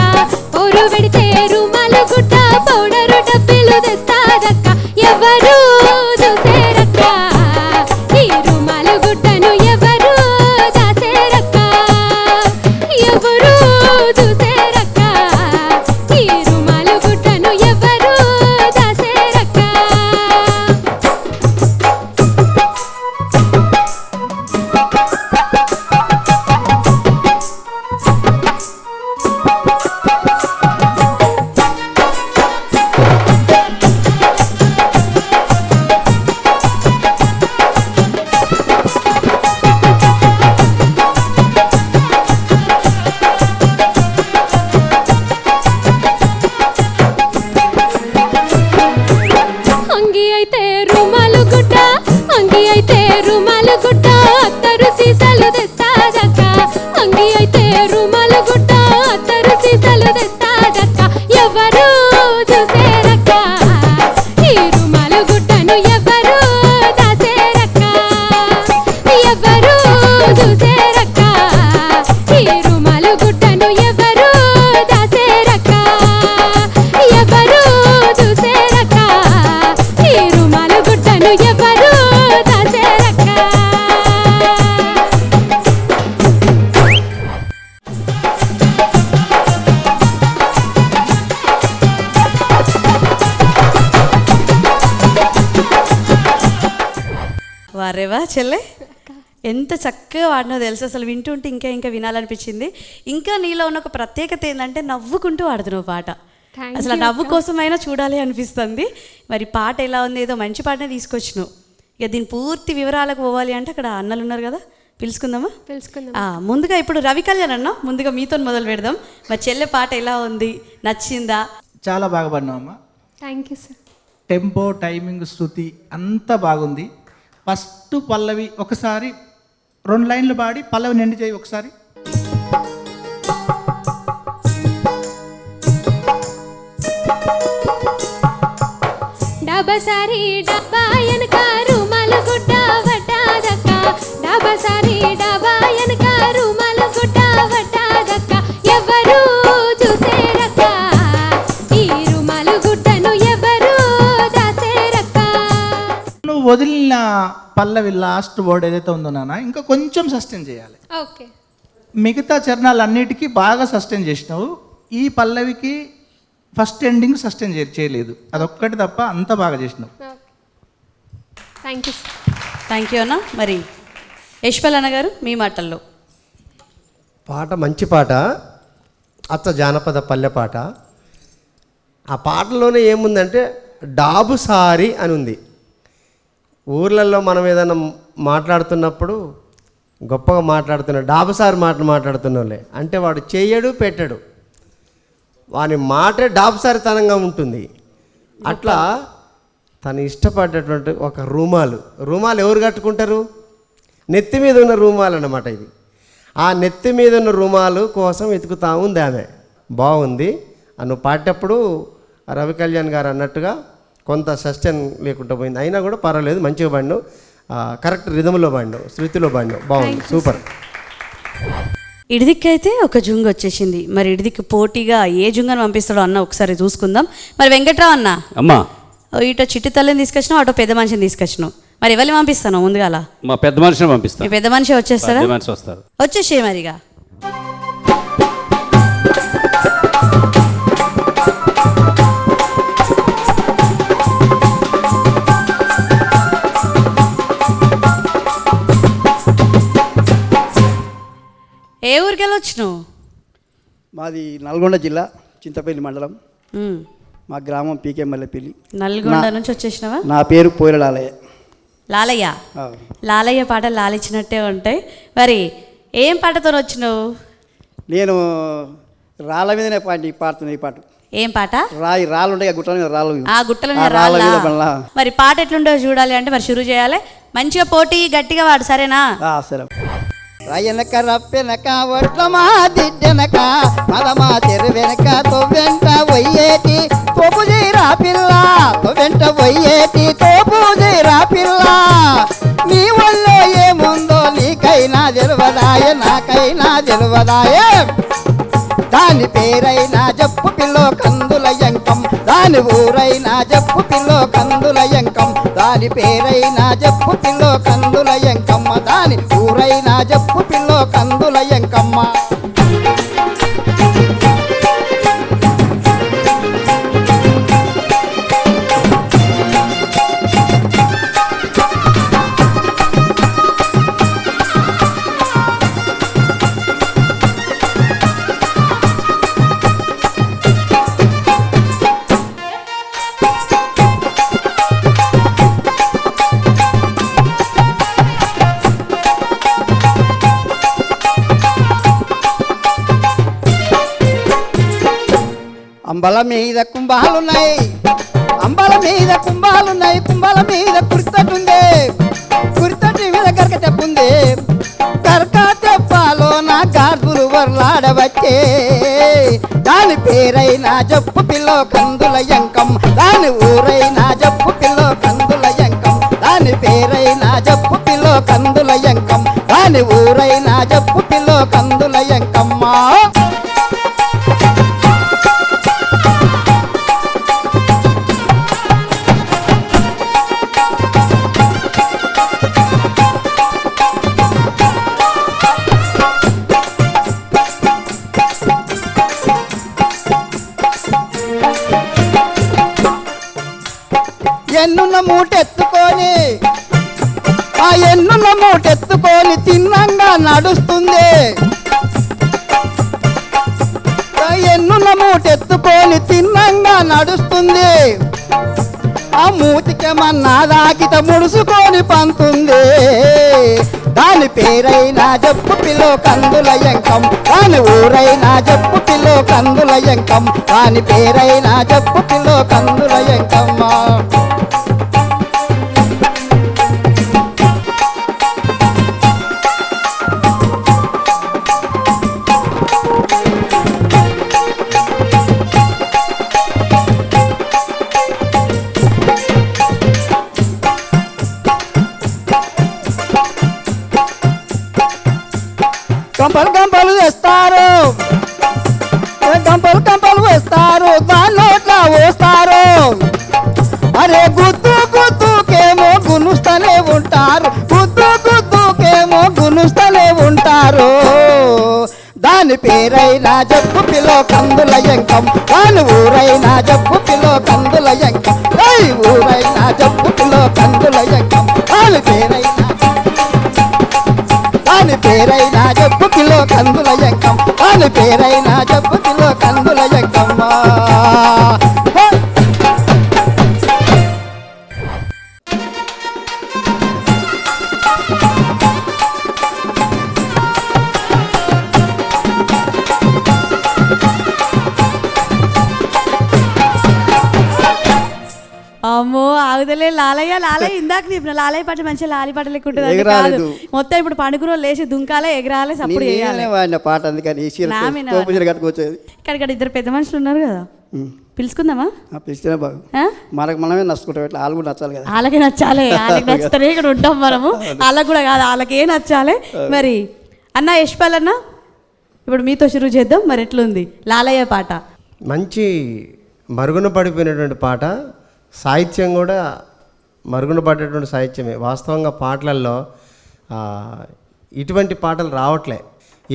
పోరు పెడితే రుమాలు గుట్ట పౌడరు డబ్బిలు తెస్తాదక్క ఎవరు చూసేరక్క ఈ రుమాలు గుట్టను ఎవరు దాసేరక్క ఎవరు చూసేరక్క ఈ రుమాలు గుట్టను ఎవరు దాసేరక్క అంగి అయితే రుమాలు గుట్ట అంగి అయితే రుమాలు గుట్ట అత్తరు సీసాలు తెస్తాదక్క అంగి అయితే రుమాలు గుట్ట అత్తరు సీసాలు తెస్తాదక్క ఎవరు చూసేరక్క ఈ రుమాలు గుట్టను ఎవరు దాసేరక్క ఎవరు చూసేరక్క ఈ రుమాలు గుట్టను ఎవరు దాసేరక్క ఎవరు చూసేరక్క ఈ రుమాలు గుట్టను ఎవరు దాసేరక్క వారేవా చెల్లె ఎంత చక్కగా వాడినో తెలుసు. అసలు వింటుంటే ఇంకా ఇంకా వినాలనిపించింది. ఇంకా నీలో ఉన్న ఒక ప్రత్యేకత ఏంటంటే నవ్వుకుంటూ వాడుతున్నావు పాట. Thank అసలు ఆ నవ్వు కోసమైనా చూడాలి అనిపిస్తుంది. మరి పాట ఎలా ఉంది, ఏదో మంచి పాటనే తీసుకొచ్చినావు. ఇక దీని పూర్తి వివరాలకు పోవాలి అంటే అక్కడ అన్నలు ఉన్నారు కదా, పిలుచుకుందామా? తెలుసుకుందాం. ముందుగా ఇప్పుడు రవి కళ్యాణ్ అన్న, ముందుగా మీతో మొదలు పెడదాం. మరి చెల్లె పాట ఎలా ఉంది, నచ్చిందా? చాలా బాగా పాడినావమ్మా. Thank you sir. Tempo, timing, శృతి అంతా బాగుంది. ఫస్ట్ పల్లవి ఒకసారి 2 లైన్లు పాడి పల్లవి నిండి చేయి ఒకసారి. డబసారి డబ్బా ఎనక రుమాలు గుడ్డ వడ్డాదక్క డబసారి డబ్బా ఎనక రుమాలు గుడ్డ వడ్డాదక్క ఎవరు చూసేరక్క ఈ రుమాలు గుడ్డను ఎవరు దాసేరక్క. నువ్వు వదిలిన పల్లవి లాస్ట్ వర్డ్ ఏదైతే ఉందో నాన్న ఇంకా కొంచెం సస్టైన్ చేయాలి. ఓకే. మిగతా చరణాలన్నిటికీ బాగా సస్టైన్ చేసినావు. ఈ పల్లవికి ఫస్ట్ ఎండింగ్ సస్టైన్ చేయలేదు, అదొక్కటి తప్ప అంత బాగా చేసినావు. Thank you sir. Thank you అన్న. మరి యశ్వల్ అన్న గారు మీ మాటల్లో. పాట మంచి పాట, అచ్చ జానపద పల్లె పాట. ఆ పాటలోనే ఏముందంటే డాబు సారి అని ఉంది. ఊర్లలో మనం ఏదైనా మాట్లాడుతున్నప్పుడు గొప్పగా మాట్లాడుతున్న డాబుసారి మాట్లాడుతున్న వాళ్ళే అంటే వాడు చెయ్యడు పెట్టడు, వాని మాటే డాబుసారితనంగా ఉంటుంది. అట్లా తను ఇష్టపడ్డటువంటి ఒక రుమాలు ఎవరు కట్టుకుంటారు? నెత్తి మీద ఉన్న రుమాలు అన్నమాట ఇది. ఆ నెత్తి మీద ఉన్న రుమాలు కోసం వెతుకుతా ఉంది ఆమె. బాగుంది. నువ్వు పాడేటప్పుడు రవి కళ్యాణ్ గారు అన్నట్టుగా కొంత సస్టైన్ లేకుండా పోయింది, అయినా కూడా పర్వాలేదు, మంచిగా పాడినావు. కరెక్ట్ రిధంలో పాడినావు, శృతిలో పాడినావు, బాగుంది, సూపర్. ఇడిదిక్కైతే ఒక జుంగ్ వచ్చేసింది. మరి ఇడిదికి పోటీగా ఏ జుంగను పంపిస్తాడో అన్న ఒకసారి చూసుకుందాం. మరి వెంకట్రావు అన్న, అమ్మా ఇటో చిట్టి తల్లిని తీసుకొచ్చినావు, అటో పెద్ద మనిషిని తీసుకొచ్చినావు. మరి ఎవరిని పంపిస్తాను ముందుగాల? మా పెద్ద మనిషిని పంపిస్తాను. మీ పెద్ద మనిషి వచ్చేస్తారా? పెద్ద మనిషి వస్తారు. వచ్చేసే మరిగా. ఏ ఊరికి వెళ్ళొచ్చినావు? మాది నల్గొండ జిల్లా చింతపల్లి మండలం. మా గ్రామం పీకే మల్లెపల్లి. నల్గొండ నుంచి వచ్చేసినావా? నా పేరు పోయిల లాలయ్య. లాలయ్య. లాలయ్య పాటలు లాలిచ్చినట్టే ఉంటాయి. మరి ఏం పాటతో వచ్చినావు? నేను రాళ్ళ మీదనే పాడుతున్నా ఈ పాట. ఏం పాట? రాళ్ళు ఉంటాయి గుట్టల మీద రాళ్ళు. ఆ గుట్టల మీద రాళ్ళ. మరి పాట ఎట్లుండో చూడాలి అంటే మరి షురూ చేయాలి. మంచిగా పోటీ గట్టిగా వాడు, సరేనా? సరే. రాయనక రప్పెనక ఒట్లమా దిడ్డెనక మదమా తెరు వెనక తొవ్వెంట వయ్యేటి తోపు చేయరా పిల్ల, తొవ్వెంట వయ్యేటి తోపు చేయరా పిల్ల. నీ వల్ల ఏముందో నీకైనా తెలియదాయ, నాకైనా తెలియదాయ. దాని పేరైనా జప్పు పిల్లో కందుల యంకం, దాని ఊరైనా జప్పు పిల్లో కందుల యంకం. దాని పేరైనా జప్పు పిల్లో కందుల యంకమ్మ, దాని ఊరైనా జప్పు పిల్లో కందుల యంకమ్మ. అంబల మీద కుంభాలున్నాయి, అంబల మీద కుంభాలున్నాయి, కుంభాల మీద కుర్తటుంది, కుర్తటి మీద కరక తెప్పుంది. కరక తెప్పాలో నా గాజులు వర్లాడవచ్చే. దాని పేరైనా జప్పు పిల్లో కందుల యంకం, దాని ఊరైనా జప్పు పిల్లో కందుల యంకం. దాని పేరైనా జప్పు పిల్లో కందుల యంకం, దాని ఊరైనా జప్పు పిల్లో కందుల యంకమ్మ. ఎన్నున్న మూటెత్తుకొని, ఆ ఎన్నున్న మూటెత్తుకొని తిన్నంగా నడుస్తుంది. ఎన్నున్న మూటెత్తుకొని తిన్నంగా నడుస్తుంది. ఆ మూతికేమన్నా దాకిత ముడుసుకొని పంతుంది. దాని పేరైనా జప్పు పిల్లో కందుల యంకం, దాని ఊరైనా జప్పు పిల్లో కందుల యంకం. దాని పేరైనా జప్పు పిల్లో కందుల యంకమ్మ. కంపలు కంపలు వేస్తారు, కంపలు కంపలు వేస్తారు, దాని నోట్లా వేస్తారు. అరే గుద్దు గుద్దుకేమో గునుస్తూనే ఉంటారు, గుద్దు గుద్దుకేమో గునుస్తూనే ఉంటారు. దాని పేరైనా జప్పు పిల్లో కందుల యంకం, దాని ఊరైనా జప్పు పిల్లో కందుల యంకం. దాని ఊరైనా జప్పు పిల్లో కందుల యంకం. దాని పేరైనా, దాని పేరైనా జప్పు పిల్లో కందుల యంకం, దాని పేరైనా జప్పు పిల్లో కందుల యంకమ్మ. అమ్మో ఆగుదలే. లాలయ్య లాలయ్య ఇందాక చెప్పిన లాలయ్య పాట మంచిగా లాలి పాట లెక్కుంటుంది. ఎగరాలేదు. మొత్తం ఇప్పుడు పండుగ లేచి దుంకాలే, ఎగరాలే, సప్పుడు చేయాలి. వాడిన పాట అందుకని కట్టుకోవచ్చు. ఇక్కడ ఇద్దరు పెద్ద మనుషులు ఉన్నారు కదా, పిలుచుకుందామా? పిలిస్తేనే బాగు. మనకు మనమే నచ్చుకుంటాం, ఇట్లా వాళ్ళు కూడా నచ్చాలి కదా. వాళ్ళకే నచ్చాలి, వాళ్ళకి నచ్చుతానే ఇక్కడ ఉంటాం మనము. వాళ్ళకి కూడా కాదు, వాళ్ళకే నచ్చాలి. మరి అన్న యశ్పాల్ అన్న, ఇప్పుడు మీతో షురూ చేద్దాం. మరి ఎట్లుంది లాలయ్య పాట? మంచి మరుగున పడిపోయినటువంటి పాట, సాహిత్యం కూడా మరుగున పడేటువంటి సాహిత్యమే. వాస్తవంగా పాటలలో ఇటువంటి పాటలు రావట్లే.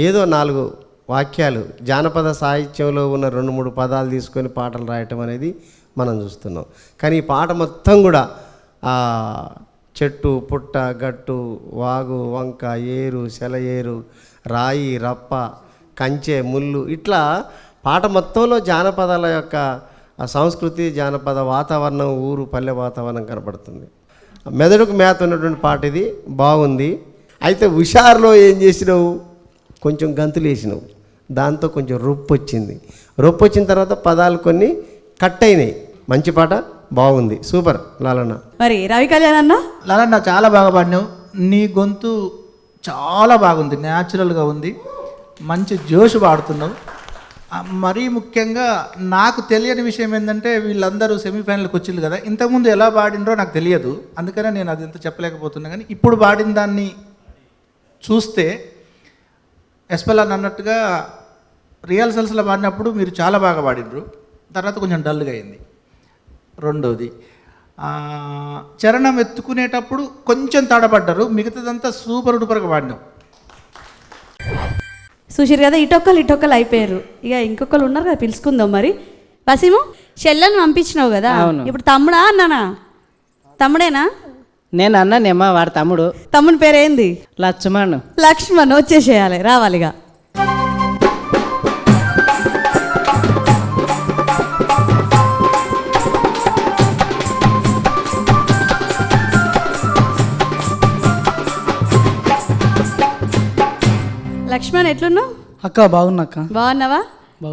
ఏదో 4 వాక్యాలు జానపద సాహిత్యంలో ఉన్న 2-3 పదాలు తీసుకొని పాటలు రాయటం అనేది మనం చూస్తున్నాం. కానీ ఈ పాట మొత్తం కూడా చెట్టు పుట్ట గట్టు వాగు వంక ఏరు సెలయేరు రాయి రప్ప కంచె ముళ్ళు ఇట్లా పాట మొత్తంలో జానపదాల యొక్క ఆ సంస్కృతి జానపద వాతావరణం ఊరు పల్లె వాతావరణం కనపడుతుంది. మెదడుకు మేత ఉన్నటువంటి పాట ఇది, బాగుంది. అయితే హుషారులో ఏం చేసినావు, కొంచెం గంతులు వేసినావు, దాంతో కొంచెం రొప్పు వచ్చింది. రొప్పు వచ్చిన తర్వాత పదాలు కొన్ని కట్ అయినాయి. మంచి పాట, బాగుంది, సూపర్ లాలన్న. మరి రవి కళ్యాణ్ అన్న లాలన్న చాలా బాగా పాడినావు. నీ గొంతు చాలా బాగుంది, న్యాచురల్గా ఉంది, మంచి జోష్ పాడుతున్నావు. మరీ ముఖ్యంగా నాకు తెలియని విషయం ఏంటంటే వీళ్ళందరూ సెమీఫైనల్కి వచ్చింది కదా, ఇంతకుముందు ఎలా పాడినరో నాకు తెలియదు, అందుకనే నేను అది ఎంత చెప్పలేకపోతున్నా. కానీ ఇప్పుడు పాడిన దాన్ని చూస్తే ఎస్పెల్ అని అన్నట్టుగా రిహార్సల్స్లో పాడినప్పుడు మీరు చాలా బాగా పాడినరు, తర్వాత కొంచెం డల్గా అయింది. రెండోది చరణం ఎత్తుకునేటప్పుడు కొంచెం తడబడ్డారు, మిగతాదంతా సూపర్ డూపర్గా పాడినావు. చూసిరు కదా, ఇటొక్కలు అయిపోయారు. ఇక ఇంకొకరు ఉన్నారు కదా, పిలుచుకుందాం. మరి వసీము, చెల్లెని పంపించినావు కదా, ఇప్పుడు తమ్ముడా అన్నానా? తమ్ముడేనా? నేను అన్నానేమ్మా, వాడు తమ్ముడు. తమ్ముని పేరేంది? లక్ష్మణ్. వచ్చేసేయాలి, రావాలిగా. లక్ష్మణ్ ఎట్లున్నావు? అక్క బాగున్నా అక్క. బాగున్నావా?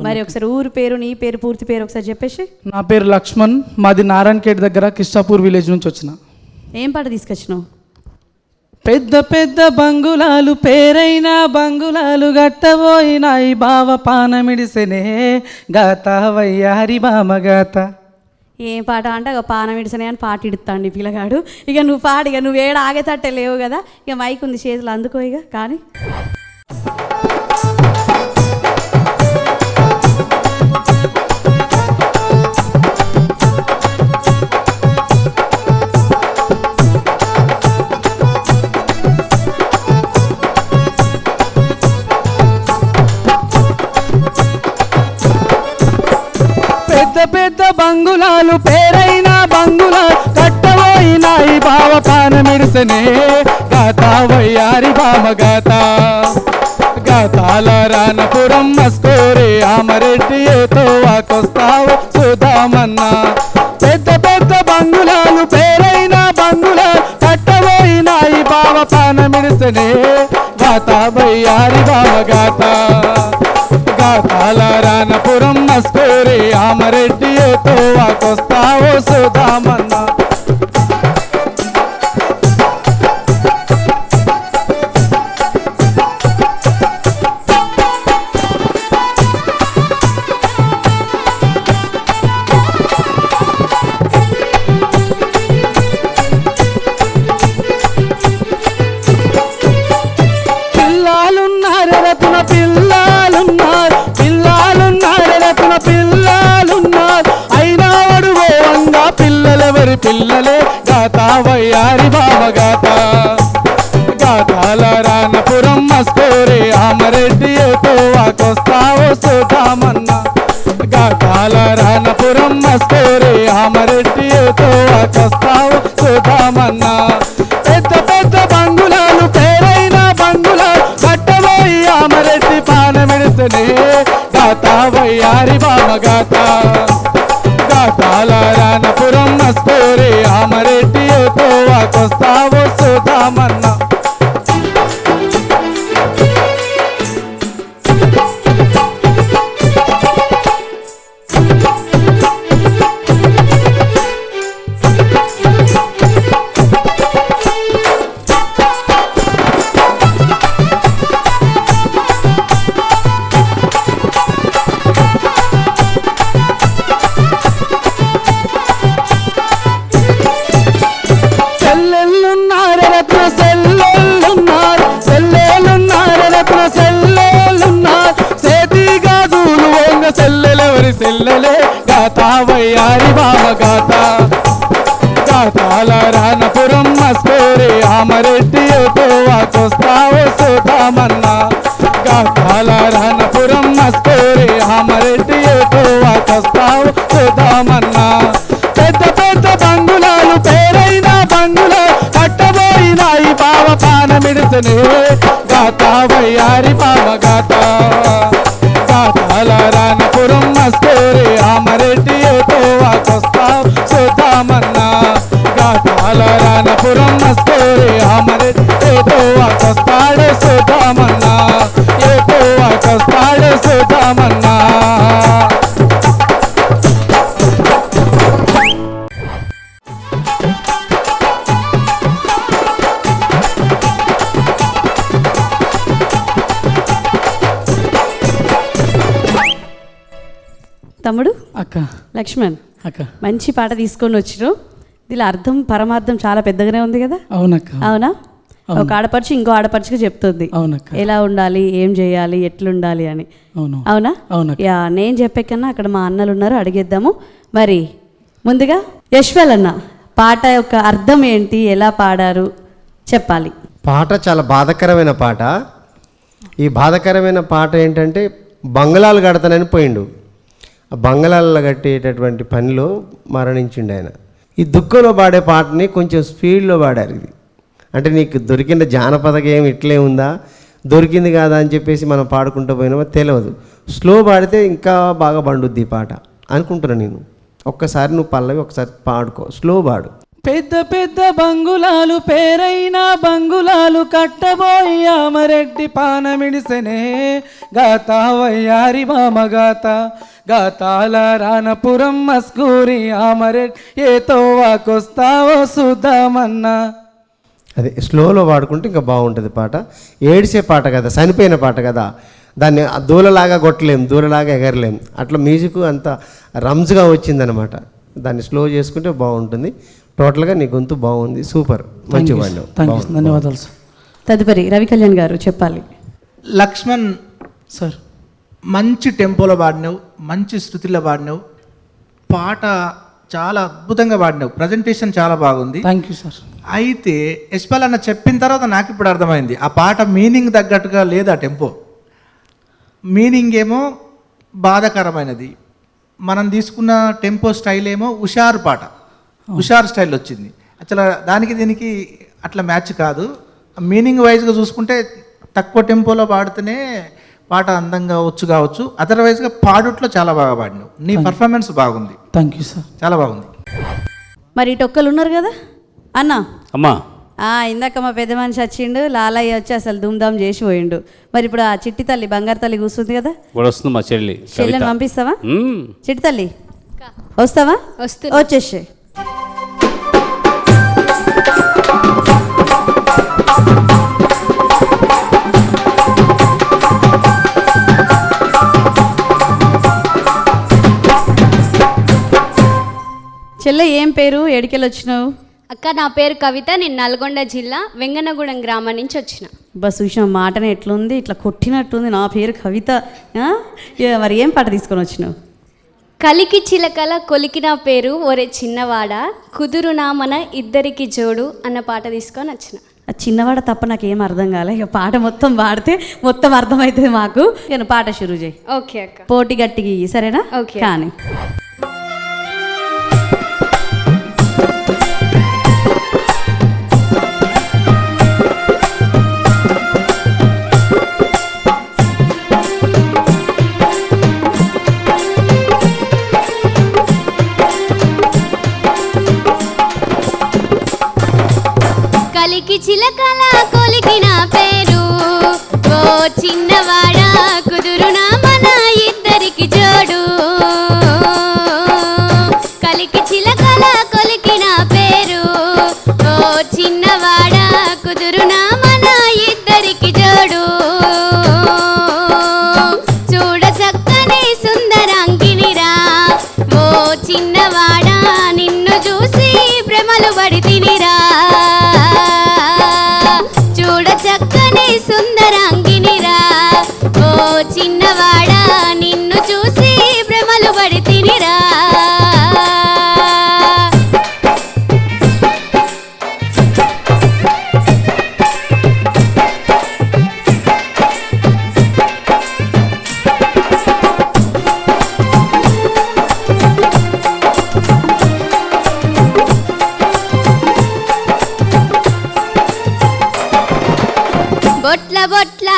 మరి ఒకసారి ఊరు పేరు, నీ పేరు, పూర్తి పేరు ఒకసారి చెప్పేసి. నా పేరు లక్ష్మణ్, మాది నారాయణఖేడ్ దగ్గర కిష్టాపూర్ విలేజ్ నుంచి వచ్చిన. ఏం పాట తీసుకొచ్చినావు? పెద్ద పెద్ద బంగుళాలు పేరైన బంగుళాలు గట్టబోయినాయి బావ పానమిడిసెనే గాత వయ్యారి బామ గాత. ఏం పాట అంటే ఇక పానమిడిసనే అని పాట ఇడుతాండి పిల్లగాడు. ఇక నువ్వు పాడు, ఇక నువ్వు ఏడ ఆగేతట్టే లేవు కదా, ఇక మైక్ ఉంది చేతులు, అందుకో ఇక. కానీ పెద్ద బంగుళాలు పేరైన బంగుళాలు కట్టబోయినాయి బావ పానమిడిసెనే గాత వయ్యారి బామ గాత. గాతాల రానపురం మస్కోరే ఆమరెడ్డి ఏతో వాకొస్తావు సుధామన్నా. పెద్ద బంగుళాలు పేరైన బంగుళాలు కట్టబోయినాయి బావ పానమిడిసెనే గాత వయ్యారి బామ గాత. గాతాల రానపురం మస్కోరే ఆమరెడ్డి ఏతో వాకొస్తావు సుధామన్నా. పిల్లలే గాత వయ్యారి బామ గాత. గాతాల రానపురం మస్కోరే ఆమరెడ్డి ఏతో వాకొస్తావు సుధామన్నా. గాతాల రానపురం మస్కోరే ఆమరెడ్డి ఏతో వాకొస్తావు సుధామన్నా. పెద్ద బంగుళాలు పేరైన బంగుళాలు కట్టబోయి ఆమరెడ్డి పానమిడిసెనే గాత వయ్యారి బామ గాత. గాతాల రానపురం మస్కోరే ఆమరెడ్డి ఏతో వాకొస్తావు సుధామన్నా. సెల్లెలే గాత వయ్యారి బామ గాత. గాతాల రానపురం మస్కోరే ఆమరెడ్డి ఏతో వాకొస్తావు సుధామన్నా. గాతాల రానపురం మస్కోరే ఆమరెడ్డి ఏతో వాకొస్తావు సుధామన్నా. పెద్ద బంగుళాలు పేరైన బంగుళాలు కట్టబోయినాయి బావ పానమిడిసనే గాత వయ్యారి మామ గాత గాతాల రానపురం మస్కోరి ఆమరెడ్డి ఏటోవాకొస్తా చూద్దామన్నా గాతాల రానపురం మస్కోరి ఆమరెడ్డి ఏటోవాకొస్తాడు చూద్దామన్నా ఏటోవాకొస్తాడు చూద్దామన్నా. తమ్ముడు అక్క లక్ష్మణ్ అక్క మంచి పాట తీసుకొని వచ్చినావు. దీని అర్థం పరమార్థం చాలా పెద్దగానే ఉంది కదా. అవునక్క అవునా? ఒక ఆడపడుచు ఇంకో ఆడపడుచుకి చెప్తుంది అవునక్క ఎలా ఉండాలి, ఏం చేయాలి, ఎట్లుండాలి అని. అవును అవునా? అవునక్క. యా, నేను చెప్పే కన్నా అక్కడ మా అన్నలు ఉన్నారు, అడిగేద్దాము. మరి ముందుగా యశ్వల్ అన్న, పాట యొక్క అర్థం ఏంటి, ఎలా పాడారు చెప్పాలి. పాట చాలా బాధాకరమైన పాట. ఈ బాధాకరమైన పాట ఏంటంటే బంగ్లాలు కడతానని పోయిండు. ఆ బంగ్లాల్లో కట్టేటటువంటి పనిలో మరణించిండు ఆయన. ఈ దుఃఖంలో పాడే పాటని కొంచెం స్పీడ్లో పాడారు. ఇది అంటే నీకు దొరికిన జానపద గేమ్ ఇట్లే ఉందా, దొరికింది కాదా అని చెప్పేసి మనం పాడుకుంటూ పోయినామో తెలియదు. స్లో పాడితే ఇంకా బాగా పండుద్ది ఈ పాట అనుకుంటున్నా నేను. ఒక్కసారి నువ్వు పల్లవి ఒకసారి పాడుకో, స్లో పాడు. పెద్ద పెద్ద బంగులాలు పేరైన బంగులాలు కట్టబోయి ఆమరెడ్డి పానమిడిసెనే గాత వయ్యారి మామ గాత గాతాల రానపురం మస్కూరి ఆమరెడ్డి ఏతో వాకొస్తావో చూద్దామన్నా. అదే స్లోలో పాడుకుంటే ఇంకా బాగుంటుంది పాట. ఏడిసే పాట కదా, చనిపోయిన పాట కదా, దాన్ని దూలలాగా కొట్టలేం, దూలలాగా ఎగరలేం. అట్లా మ్యూజిక్ అంత రమ్స్గా వచ్చిందనమాట. దాన్ని స్లో చేసుకుంటే బాగుంటుంది. టోటల్గా నీ గొంతు బాగుంది, సూపర్, మంచి వాళ్ళు. ధన్యవాదాలు సార్. తదుపరి రవి కళ్యాణ్ గారు చెప్పాలి. లక్ష్మణ్ సార్ మంచి టెంపోలో పాడినావు, మంచి శృతిలో పాడినావు, పాట చాలా అద్భుతంగా పాడినావు, ప్రజెంటేషన్ చాలా బాగుంది. Thank you sir. అయితే యశ్పాల్ అన్న చెప్పిన తర్వాత నాకు ఇప్పుడు అర్థమైంది, ఆ పాట మీనింగ్ తగ్గట్టుగా లేదు. ఆ టెంపో మీనింగ్ ఏమో బాధాకరమైనది, మనం తీసుకున్న టెంపో స్టైల్ ఏమో హుషారు పాట, హుషారు స్టైల్ వచ్చింది. అసలు దానికి దీనికి అట్లా మ్యాచ్ కాదు. మీనింగ్ వైజ్గా చూసుకుంటే తక్కువ టెంపోలో పాడితేనే పాట అందంగా వచ్చు కావచ్చు, అదర్వైజ్గా పాడుట్లో చాలా బాగా పాడినావు. నీ పర్ఫార్మెన్స్ బాగుంది. Thank you sir. చాలా బాగుంది. మరి ఇటు ఒక్కరు ఉన్నారు కదా అన్న. అమ్మా ఇందాక మా పెద్ద మనిషి వచ్చిండు, లాలయ్య వచ్చి అసలు ధూమ్ధామ్ చేసి పోయిండు. మరి ఇప్పుడు ఆ చిట్టి తల్లి, బంగారు తల్లి కూర్చుంది కదా, ఇప్పుడు వస్తుంది మా చెల్లి చెల్లెని పంపిస్తావా? చిట్టి తల్లి వస్తావా? వచ్చేసి చెల్లె ఏం పేరు, ఏడికెళ్ళి వచ్చినావు? అక్క నా పేరు కవిత, నేను నల్గొండ జిల్లా వెంగనగూడెం గ్రామం నుంచి వచ్చిన. బస్ చూసిన మాటనే ఎట్లుంది, ఇట్లా కొట్టినట్టుంది. నా పేరు కవిత. మరి ఏం పాట తీసుకొని వచ్చినావు? కలికి చిలకల కొలికిన పేరు ఒరే చిన్నవాడ కుదురునా మన ఇద్దరికి జోడు అన్న పాట తీసుకొని వచ్చిన. ఆ చిన్నవాడ తప్ప నాకేం అర్థం కాలే. ఇక పాట మొత్తం పాడితే మొత్తం అర్థమవుతుంది మాకు. నేను పాట షురూ చేయి. ఓకే అక్క. పోటీ గట్టికి సరేనా? ఓకే. కానీ కలికి చిలకల కొలికిన పేరు ఓ చిన్నవాడ కుదురునా మన ఇద్దరికి జోడు. కలికి చిలకల కొలికిన పేరు ఓ చిన్నవాడ కుదురునా మన ఇద్దరికి జోడు. చూడ చక్కని సుందరాంగినిరా ఓ చిన్నవాడ నిన్ను చూసి భ్రమలు పడి తినిరా. చూడ చక్కని సుందరాంగినిరా ఓ చిన్నవాడ నిన్ను చూసి భ్రమలు పడి తినిరా. బొట్ల బొట్ల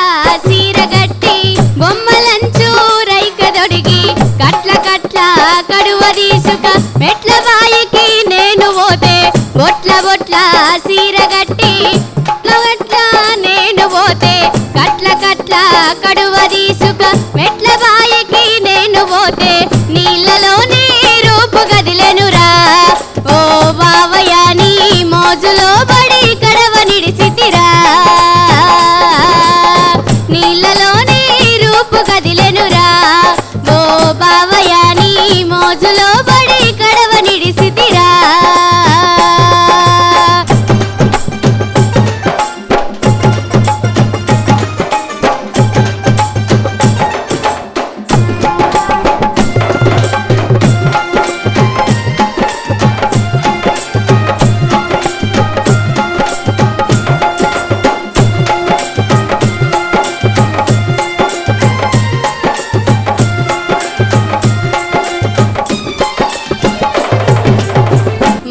సీరగట్టి బొమ్మలంచు రైక దొడిగి కట్ల కట్ల కడువ తీసుక మెట్ల బాయికి నేను పోతే బొట్ల బొట్ల సీరగట్టి గట్ల నేను పోతే కట్ల కట్ల కడువ తీసుక మెట్ల బాయికి నేను పోతే నీళ్ళలోనే రూపు గదిలెనురా ఓ బావయ్య నీ మోజులో బడి కడవ నిడిసితిరా నీళ్ళలోనే రూపు గదిలెనురా ఓ బావయ్య నీ మోజులో బడి కడవ నిడిసితిరా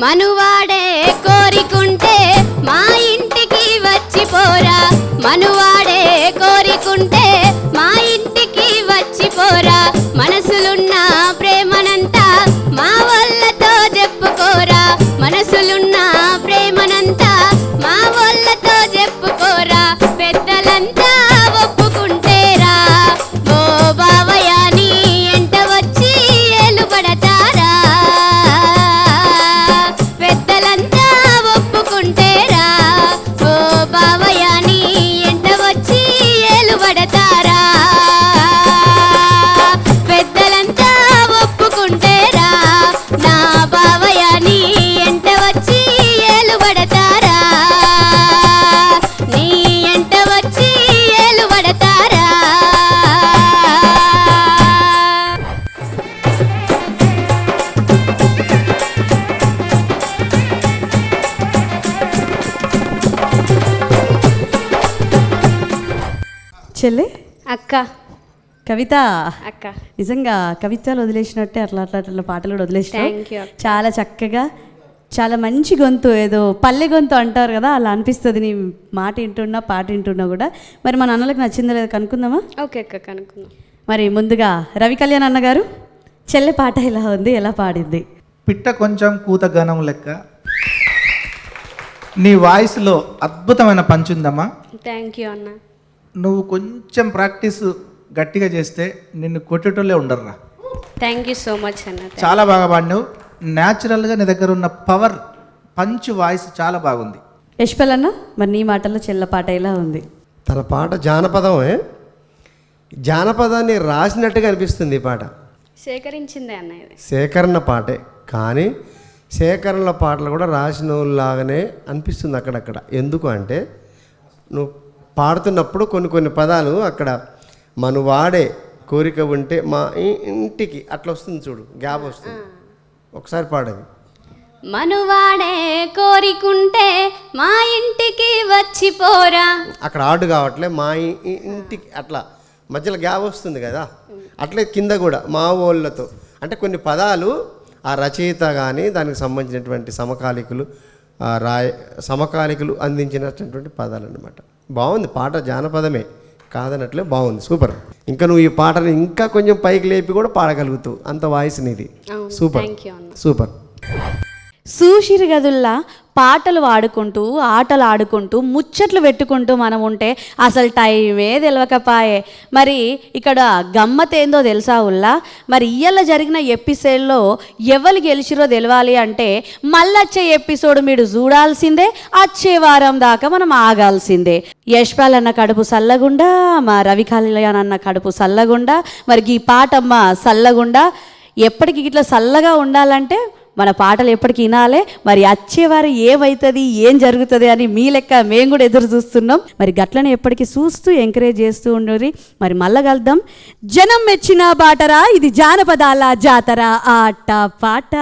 మనువాడే కోరికుంటే మా ఇంటికి వచ్చిపోరా మనువాడే కోరికుంటే మా ఇంటికి వచ్చిపోరా మనసులున్న ప్రేమనంతా మా వాళ్ళతో చెప్పుకోరా మనసులున్న ప్రేమనంతా మా వాళ్ళతో చెప్పుకోరా పెద్దలంతా ఒప్పుకుంటేరా ఓ బావయ్య నీ ఎంట వచ్చి ఏలుబడతారా పెద్దలంతా ఒప్పుకుంటేరా ఓ బావయ్య నీ ఎంట వచ్చి ఏలుబడతారా పెద్దలంతా ఒప్పుకుంటేరా నా బావయ్య నీ ఎంట వచ్చి ఏలుబడతారా నీ ఎంట వచ్చి ఏలుబడతారా చెల్లి అక్క కవిత అక్క నిజంగా కవిత్వాలు వదిలేసినట్టే అట్లా అట్లా అట్లా పాటలు కూడా వదిలేసినావు Thank you. చాలా చక్కగా చాలా మంచి గొంతు, ఏదో పల్లె గొంతు అంటారు కదా, అలా అనిపిస్తుంది నీ మాట వింటున్నా పాట వింటున్నా కూడా. మరి మన అన్నలకు నచ్చిందో లేదో కనుక్కుందామా? ఓకే అక్క కనుక్కుందాం. మరి ముందుగా రవి కళ్యాణ్ అన్నగారు చెల్లె పాట ఎలా ఉంది, ఎలా పాడింది? పిట్ట కొంచెం కూత గనం లెక్క నీ వాయిస్లో అద్భుతమైన పంచ్ ఉందమ్మా. థ్యాంక్ యూ అన్న. నువ్వు కొంచెం ప్రాక్టీస్ గట్టిగా చేస్తే నిన్ను కొట్టేటోళ్ళే ఉండర్రా. థ్యాంక్ యూ సో మచ్ అన్న. చాలా బాగా పాడినావు. న్యాచురల్గా నీ దగ్గర ఉన్న పవర్ పంచ్ వాయిస్ చాలా బాగుంది. యశ్పల్ అన్న, మరి నీ మాటల్లో చెల్ల పాట ఎలా ఉంది? తన పాట జానపదమే, జానపదాన్ని రాసినట్టుగా అనిపిస్తుంది ఈ పాట. సేకరించిందే అన్న ఇది. సేకరణ పాటే, కానీ సేకరణల పాటలు కూడా రాసిన లాగానే అనిపిస్తుంది అక్కడక్కడ. ఎందుకు అంటే నువ్వు పాడుతున్నప్పుడు కొన్ని కొన్ని పదాలు అక్కడ మన వాడే కోరిక ఉంటే మా ఇంటికి అట్లా వస్తుంది చూడు, గ్యాప్ వస్తుంది. ఒకసారి పాడేది. మనువాడే కోరికుంటే మా ఇంటికి వచ్చిపోరా. అక్కడ ఆడు కావట్లే, మా ఇంటికి అట్లా మధ్యలో గ్యాప్ వస్తుంది కదా. అట్లే కింద కూడా మా వాళ్ళతో అంటే కొన్ని పదాలు ఆ రచయిత కానీ దానికి సంబంధించినటువంటి సమకాలికులు అందించినటువంటి పదాలు అన్నమాట. బాగుంది పాట, జానపదమే కాదనట్లే, బాగుంది, సూపర్. ఇంకా నువ్వు ఈ పాటని ఇంకా కొంచెం పైకి లేపి కూడా పాడగలుగుతావు, అంత వాయిస్ నీది. Super super. సూషిరి గదుల్లా పాటలు పాడుకుంటూ ఆటలు ఆడుకుంటూ ముచ్చట్లు పెట్టుకుంటూ మనం ఉంటే అసలు టైమే తెలియకపాయే. మరి ఇక్కడ గమ్మత్ ఏందో తెలుసా ఉల్లా? మరి ఇయ్యాల జరిగిన ఎపిసోడ్లో ఎవరు గెలిచిరో తెలవాలి అంటే మళ్ళొచ్చే ఎపిసోడ్ మీరు చూడాల్సిందే, వచ్చే వారం దాకా మనం ఆగాల్సిందే. యశ్పాల్ అన్న కడుపు సల్లగుండా, మా రవి కళ్యాణ్ అన్న కడుపు సల్లగుండా, మరి ఈ పాటమ్మ సల్లగుండా. ఎప్పటికి ఇట్లా చల్లగా ఉండాలంటే మన పాటలు ఎప్పటికీ వినాలే. మరి వచ్చేవారు ఏమవుతుంది, ఏం జరుగుతుంది అని మీ లెక్క మేము కూడా ఎదురు చూస్తున్నాం. మరి గట్లనే ఎప్పటికీ చూస్తూ ఎంకరేజ్ చేస్తూ ఉండరు. మరి మళ్ళా కలుద్దాం. జనం మెచ్చిన బాటరా, ఇది జానపదాల జాతర ఆట పాట.